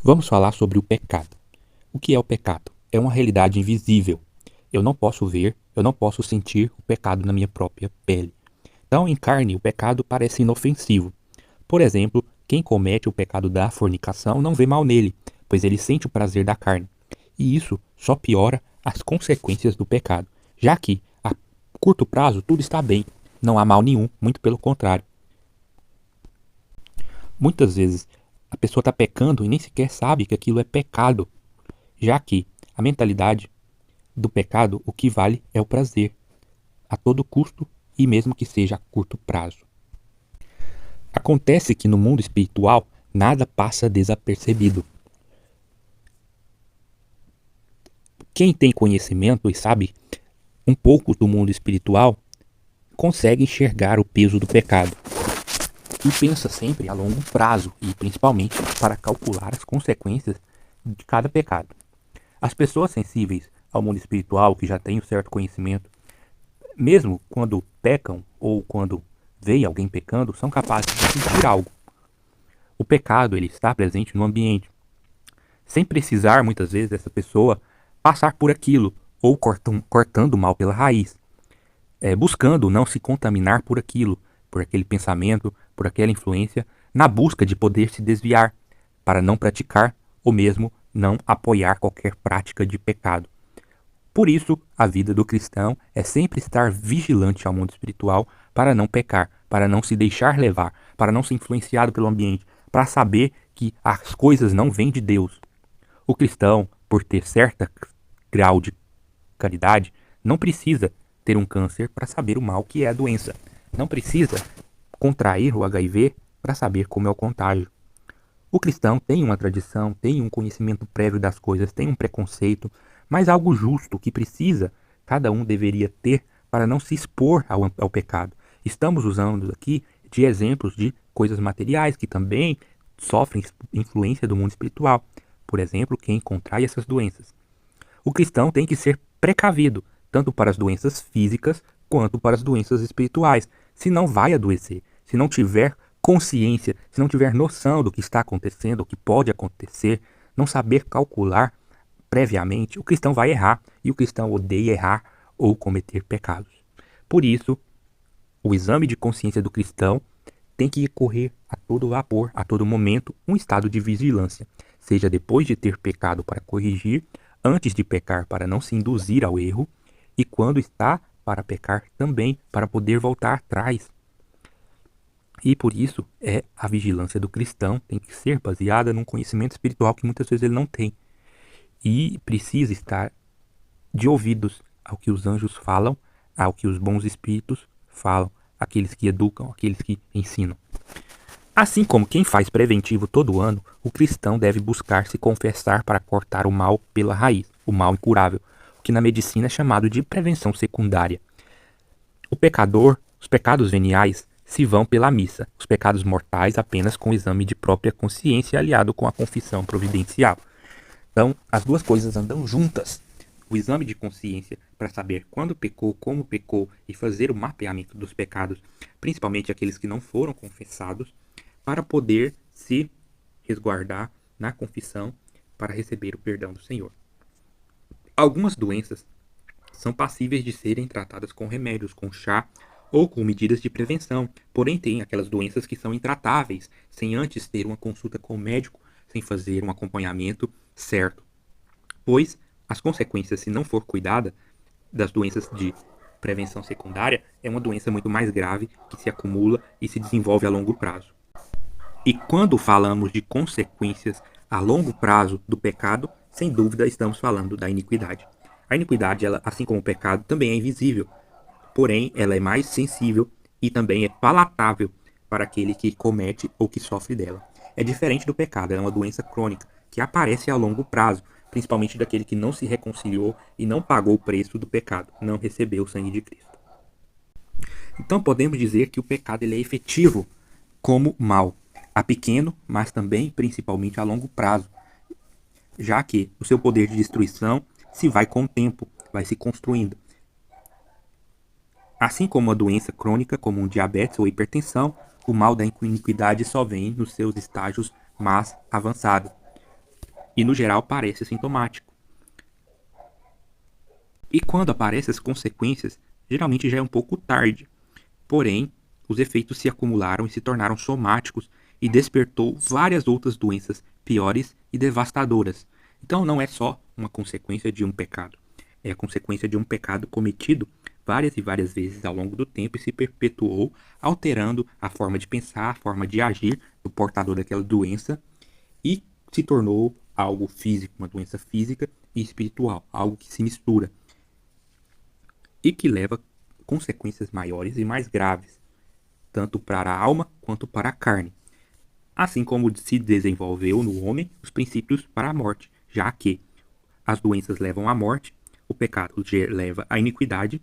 Vamos falar sobre o pecado. O que é o pecado? É uma realidade invisível. Eu não posso ver, eu não posso sentir o pecado na minha própria pele. Então, em carne, o pecado parece inofensivo. Por exemplo, quem comete o pecado da fornicação não vê mal nele, pois ele sente o prazer da carne. E isso só piora as consequências do pecado, já que a curto prazo tudo está bem, não há mal nenhum, muito pelo contrário. Muitas vezes a pessoa está pecando e nem sequer sabe que aquilo é pecado, já que a mentalidade do pecado, o que vale é o prazer, a todo custo e mesmo que seja a curto prazo. Acontece que no mundo espiritual nada passa desapercebido. Quem tem conhecimento e sabe um pouco do mundo espiritual consegue enxergar o peso do pecado e pensa sempre a longo prazo e principalmente para calcular as consequências de cada pecado. As pessoas sensíveis ao mundo espiritual, que já têm um certo conhecimento, mesmo quando pecam ou quando veem alguém pecando, são capazes de sentir algo. O pecado ele está presente no ambiente, sem precisar muitas vezes essa pessoa passar por aquilo ou cortando o mal pela raiz, buscando não se contaminar por aquilo, por aquele pensamento, por aquela influência, na busca de poder se desviar para não praticar ou mesmo não apoiar qualquer prática de pecado. Por isso, a vida do cristão é sempre estar vigilante ao mundo espiritual para não pecar, para não se deixar levar, para não ser influenciado pelo ambiente, para saber que as coisas não vêm de Deus. O cristão, por ter certo grau de caridade, não precisa ter um câncer para saber o mal que é a doença. Não precisa contrair o HIV para saber como é o contágio. O cristão tem uma tradição, tem um conhecimento prévio das coisas, tem um preconceito, mas algo justo que precisa, cada um deveria ter para não se expor ao pecado. Estamos usando aqui de exemplos de coisas materiais que também sofrem influência do mundo espiritual. Por exemplo, quem contrai essas doenças. O cristão tem que ser precavido, tanto para as doenças físicas quanto para as doenças espirituais. Se não vai adoecer, se não tiver consciência, se não tiver noção do que está acontecendo, o que pode acontecer, não saber calcular previamente, o cristão vai errar e o cristão odeia errar ou cometer pecados. Por isso, o exame de consciência do cristão tem que ocorrer a todo vapor, a todo momento, um estado de vigilância, seja depois de ter pecado para corrigir, antes de pecar para não se induzir ao erro, e quando está para pecar também para poder voltar atrás. E por isso a vigilância do cristão tem que ser baseada num conhecimento espiritual que muitas vezes ele não tem. E precisa estar de ouvidos ao que os anjos falam, ao que os bons espíritos falam, aqueles que educam, aqueles que ensinam. Assim como quem faz preventivo todo ano, o cristão deve buscar se confessar para cortar o mal pela raiz, o mal incurável, o que na medicina é chamado de prevenção secundária. O pecador, os pecados veniais, se vão pela missa, os pecados mortais apenas com o exame de própria consciência aliado com a confissão providencial. Então, as duas coisas andam juntas. O exame de consciência para saber quando pecou, como pecou e fazer o mapeamento dos pecados, principalmente aqueles que não foram confessados, para poder se resguardar na confissão para receber o perdão do Senhor. Algumas doenças são passíveis de serem tratadas com remédios, com chá ou com medidas de prevenção. Porém, tem aquelas doenças que são intratáveis, sem antes ter uma consulta com o médico, sem fazer um acompanhamento certo. Pois as consequências, se não for cuidada, das doenças de prevenção secundária, é uma doença muito mais grave que se acumula e se desenvolve a longo prazo. E quando falamos de consequências a longo prazo do pecado, sem dúvida estamos falando da iniquidade. A iniquidade, ela, assim como o pecado, também é invisível, porém ela é mais sensível e também é palatável para aquele que comete ou que sofre dela. É diferente do pecado, ela é uma doença crônica que aparece a longo prazo, principalmente daquele que não se reconciliou e não pagou o preço do pecado, não recebeu o sangue de Cristo. Então podemos dizer que o pecado ele é efetivo como mal, a pequeno, mas também principalmente a longo prazo, já que o seu poder de destruição se vai com o tempo, vai se construindo. Assim como a doença crônica, como um diabetes ou hipertensão, o mal da iniquidade só vem nos seus estágios mais avançados. e no geral parece sintomático. E quando aparecem as consequências, geralmente já é um pouco tarde. Porém, os efeitos se acumularam e se tornaram somáticos e despertou várias outras doenças piores e devastadoras. Então não é só uma consequência de um pecado, é a consequência de um pecado cometido várias e várias vezes ao longo do tempo e se perpetuou, alterando a forma de pensar, a forma de agir do portador daquela doença e se tornou algo físico, uma doença física e espiritual, algo que se mistura e que leva consequências maiores e mais graves, tanto para a alma quanto para a carne. Assim como se desenvolveu no homem os princípios para a morte, já que as doenças levam à morte, o pecado leva à iniquidade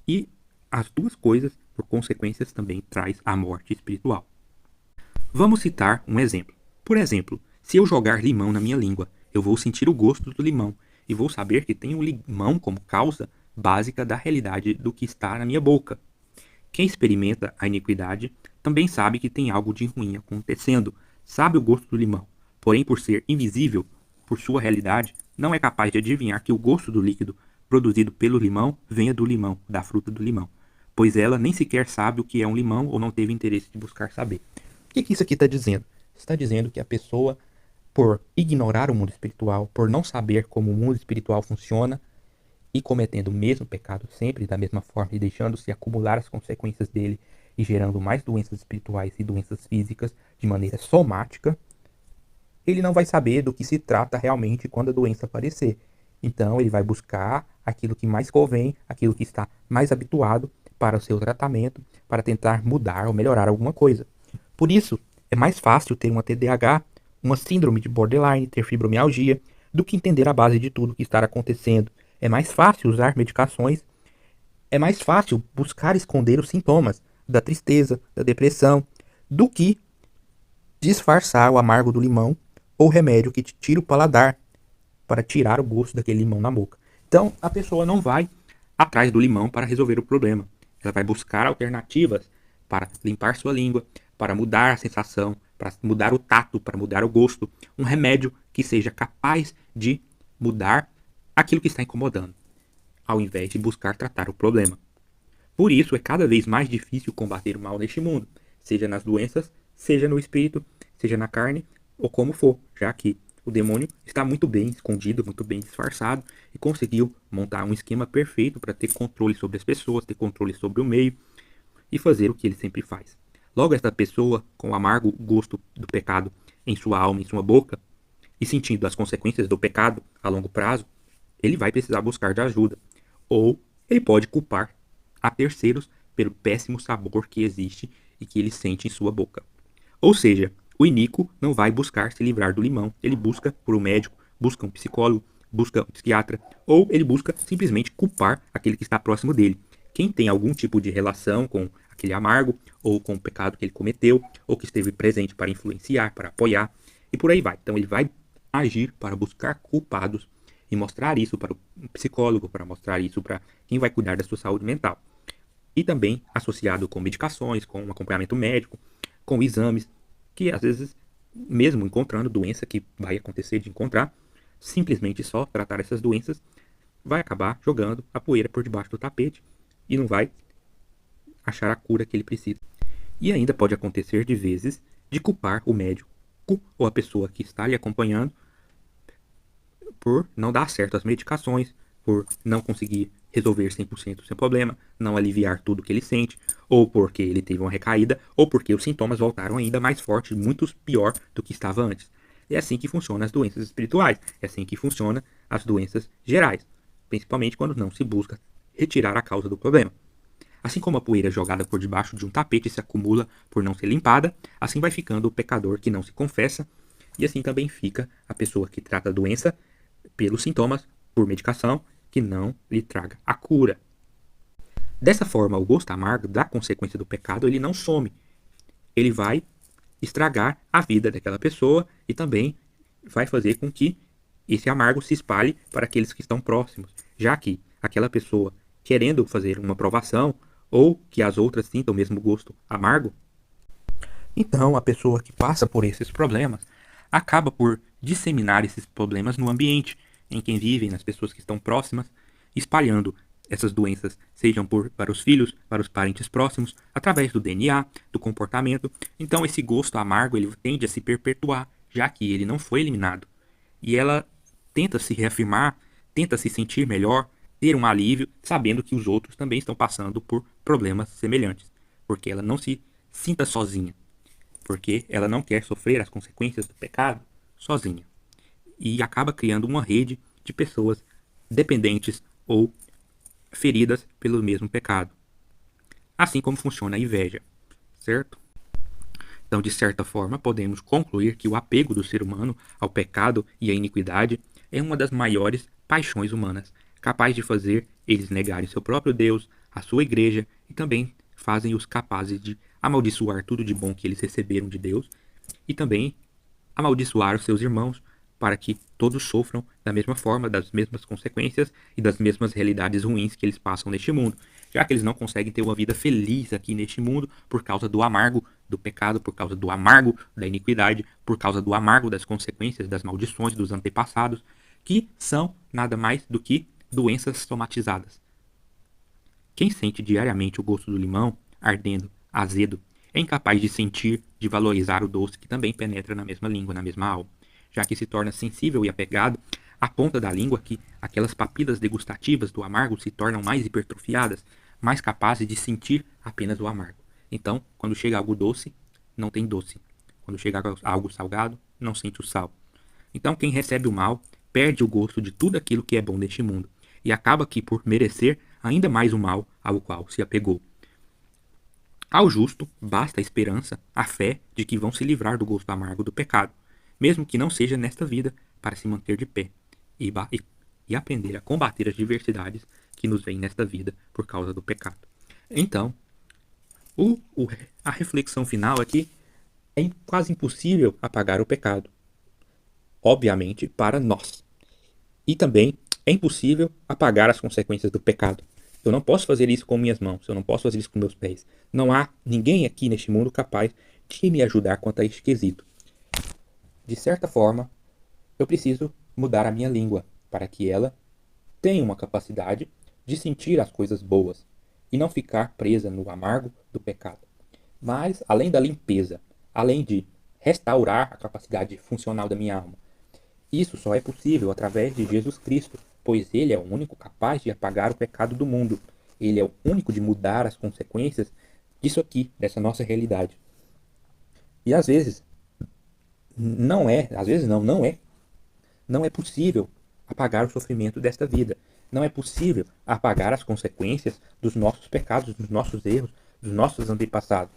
e as duas coisas, por consequências, também traz a morte espiritual. Vamos citar um exemplo. Por exemplo, se eu jogar limão na minha língua, eu vou sentir o gosto do limão e vou saber que tem o limão como causa básica da realidade do que está na minha boca. Quem experimenta a iniquidade também sabe que tem algo de ruim acontecendo, sabe o gosto do limão, porém por ser invisível, por sua realidade, não é capaz de adivinhar que o gosto do líquido produzido pelo limão venha do limão, da fruta do limão, pois ela nem sequer sabe o que é um limão ou não teve interesse de buscar saber. O que isso aqui está dizendo? Está dizendo que a pessoa, por ignorar o mundo espiritual, por não saber como o mundo espiritual funciona, e cometendo o mesmo pecado sempre da mesma forma e deixando-se acumular as consequências dele e gerando mais doenças espirituais e doenças físicas de maneira somática, ele não vai saber do que se trata realmente quando a doença aparecer. Então ele vai buscar aquilo que mais convém, aquilo que está mais habituado para o seu tratamento, para tentar mudar ou melhorar alguma coisa. Por isso, é mais fácil ter uma TDAH, uma síndrome de borderline, ter fibromialgia, do que entender a base de tudo que está acontecendo. É mais fácil usar medicações, é mais fácil buscar esconder os sintomas da tristeza, da depressão, do que disfarçar o amargo do limão ou remédio que te tira o paladar para tirar o gosto daquele limão na boca. Então, a pessoa não vai atrás do limão para resolver o problema. Ela vai buscar alternativas para limpar sua língua, para mudar a sensação, para mudar o tato, para mudar o gosto. Um remédio que seja capaz de mudar aquilo que está incomodando, ao invés de buscar tratar o problema. Por isso é cada vez mais difícil combater o mal neste mundo, seja nas doenças, seja no espírito, seja na carne, ou como for, já que o demônio está muito bem escondido, muito bem disfarçado e conseguiu montar um esquema perfeito para ter controle sobre as pessoas, ter controle sobre o meio e fazer o que ele sempre faz. Logo, esta pessoa, com o amargo gosto do pecado em sua alma, em sua boca, e sentindo as consequências do pecado a longo prazo, ele vai precisar buscar de ajuda. Ou ele pode culpar a terceiros pelo péssimo sabor que existe e que ele sente em sua boca. Ou seja, o iníquo não vai buscar se livrar do limão, ele busca por um médico, busca um psicólogo, busca um psiquiatra, ou ele busca simplesmente culpar aquele que está próximo dele. Quem tem algum tipo de relação com aquele amargo, ou com o pecado que ele cometeu, ou que esteve presente para influenciar, para apoiar, e por aí vai. Então ele vai agir para buscar culpados e mostrar isso para o psicólogo, para mostrar isso para quem vai cuidar da sua saúde mental. E também associado com medicações, com um acompanhamento médico, com exames, que às vezes, mesmo encontrando doença que vai acontecer de encontrar, simplesmente só tratar essas doenças vai acabar jogando a poeira por debaixo do tapete e não vai achar a cura que ele precisa. E ainda pode acontecer de vezes de culpar o médico ou a pessoa que está lhe acompanhando por não dar certo as medicações, por não conseguir resolver 100% o seu problema, não aliviar tudo que ele sente, ou porque ele teve uma recaída, ou porque os sintomas voltaram ainda mais fortes, muito pior do que estava antes. É assim que funcionam as doenças espirituais, é assim que funcionam as doenças gerais, principalmente quando não se busca retirar a causa do problema. Assim como a poeira jogada por debaixo de um tapete se acumula por não ser limpada, assim vai ficando o pecador que não se confessa, e assim também fica a pessoa que trata a doença pelos sintomas, por medicação, que não lhe traga a cura. Dessa forma, o gosto amargo da consequência do pecado, ele não some. Ele vai estragar a vida daquela pessoa e também vai fazer com que esse amargo se espalhe para aqueles que estão próximos, já que aquela pessoa, querendo fazer uma provação, ou que as outras sintam o mesmo gosto amargo, então a pessoa que passa por esses problemas acaba por disseminar esses problemas no ambiente em quem vivem, nas pessoas que estão próximas, espalhando essas doenças, sejam para os filhos, para os parentes próximos, através do DNA, do comportamento. Então esse gosto amargo ele tende a se perpetuar, já que ele não foi eliminado. E ela tenta se reafirmar, tenta se sentir melhor, ter um alívio, sabendo que os outros também estão passando por problemas semelhantes. Porque ela não se sinta sozinha. Porque ela não quer sofrer as consequências do pecado sozinha. E acaba criando uma rede de pessoas dependentes ou feridas pelo mesmo pecado. Assim como funciona a inveja, certo? Então, de certa forma, podemos concluir que o apego do ser humano ao pecado e à iniquidade é uma das maiores paixões humanas, capaz de fazer eles negarem seu próprio Deus, a sua igreja, e também fazem-os capazes de amaldiçoar tudo de bom que eles receberam de Deus, e também amaldiçoar os seus irmãos, para que todos sofram da mesma forma, das mesmas consequências e das mesmas realidades ruins que eles passam neste mundo, já que eles não conseguem ter uma vida feliz aqui neste mundo por causa do amargo do pecado, por causa do amargo da iniquidade, por causa do amargo das consequências, das maldições dos antepassados, que são nada mais do que doenças somatizadas. Quem sente diariamente o gosto do limão, ardendo, azedo, é incapaz de sentir, de valorizar o doce que também penetra na mesma língua, na mesma alma, já que se torna sensível e apegado à ponta da língua que aquelas papilas degustativas do amargo se tornam mais hipertrofiadas, mais capazes de sentir apenas o amargo. Então, quando chega algo doce, não tem doce. Quando chega algo salgado, não sente o sal. Então, quem recebe o mal perde o gosto de tudo aquilo que é bom neste mundo e acaba que por merecer ainda mais o mal ao qual se apegou. Ao justo basta a esperança, a fé de que vão se livrar do gosto amargo do pecado, mesmo que não seja nesta vida, para se manter de pé e aprender a combater as diversidades que nos vêm nesta vida por causa do pecado. Então, a reflexão final aqui é quase impossível apagar o pecado, obviamente para nós. E também é impossível apagar as consequências do pecado. Eu não posso fazer isso com minhas mãos, eu não posso fazer isso com meus pés. Não há ninguém aqui neste mundo capaz de me ajudar quanto a este quesito. De certa forma, eu preciso mudar a minha língua para que ela tenha uma capacidade de sentir as coisas boas e não ficar presa no amargo do pecado. Mas, além da limpeza, além de restaurar a capacidade funcional da minha alma, isso só é possível através de Jesus Cristo, pois Ele é o único capaz de apagar o pecado do mundo. Ele é o único de mudar as consequências disso aqui, dessa nossa realidade. E às vezes, não é possível apagar o sofrimento desta vida. Não é possível apagar as consequências dos nossos pecados, dos nossos erros, dos nossos antepassados.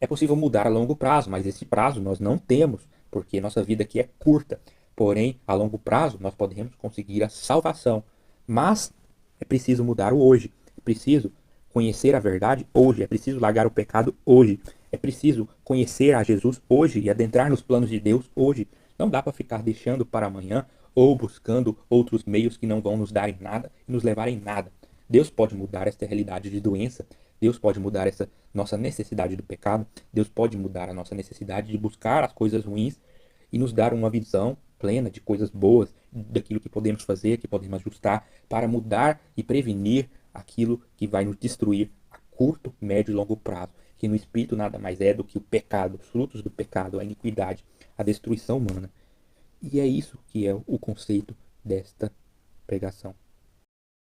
É possível mudar a longo prazo, mas esse prazo nós não temos, porque nossa vida aqui é curta. Porém, a longo prazo, nós podemos conseguir a salvação. Mas é preciso mudar o hoje. É preciso conhecer a verdade hoje. É preciso largar o pecado hoje. É preciso conhecer a Jesus hoje e adentrar nos planos de Deus hoje. Não dá para ficar deixando para amanhã ou buscando outros meios que não vão nos dar em nada e nos levar em nada. Deus pode mudar esta realidade de doença. Deus pode mudar essa nossa necessidade do pecado. Deus pode mudar a nossa necessidade de buscar as coisas ruins e nos dar uma visão plena de coisas boas, daquilo que podemos fazer, que podemos ajustar para mudar e prevenir aquilo que vai nos destruir a curto, médio e longo prazo, que no espírito nada mais é do que o pecado, os frutos do pecado, a iniquidade, a destruição humana. E é isso que é o conceito desta pregação.